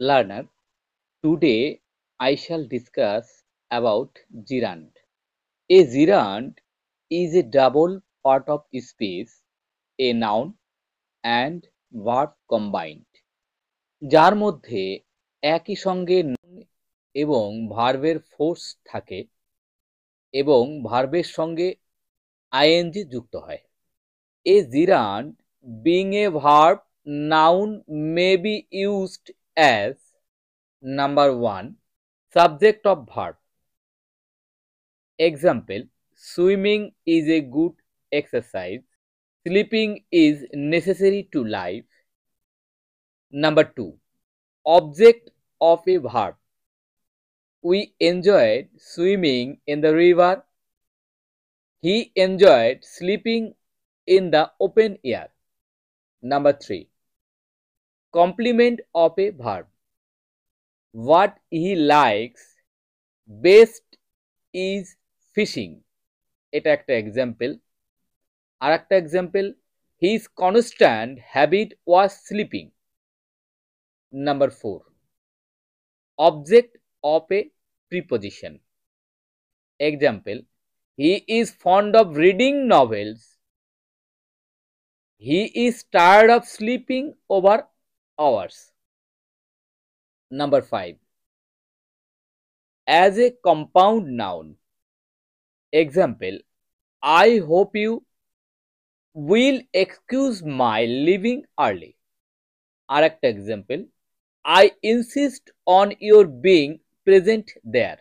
Learner, today I shall discuss about gerund. A gerund is a double part of speech, a noun and verb combined, যার মধ্যে একই সঙ্গে noun এবং ভার্বের force থাকে এবং ভার্বের সঙ্গে ing যুক্ত হয়। A gerund, being a verb, noun may be used as number 1. Subject of verb. Example, swimming is a good exercise. Sleeping is necessary to life. Number 2. Object of a verb. We enjoyed swimming in the river. He enjoyed sleeping in the open air. Number 3. Complement of a verb. What he likes best is fishing. এটা একটা example. আর একটা example, his constant habit was sleeping. Number 4. Object of a preposition. Example, he is fond of reading novels. He is tired of sleeping over hours. Number 5. As a compound noun. Example, I hope you will excuse my leaving early. আর একটা example, I insist on your being present there.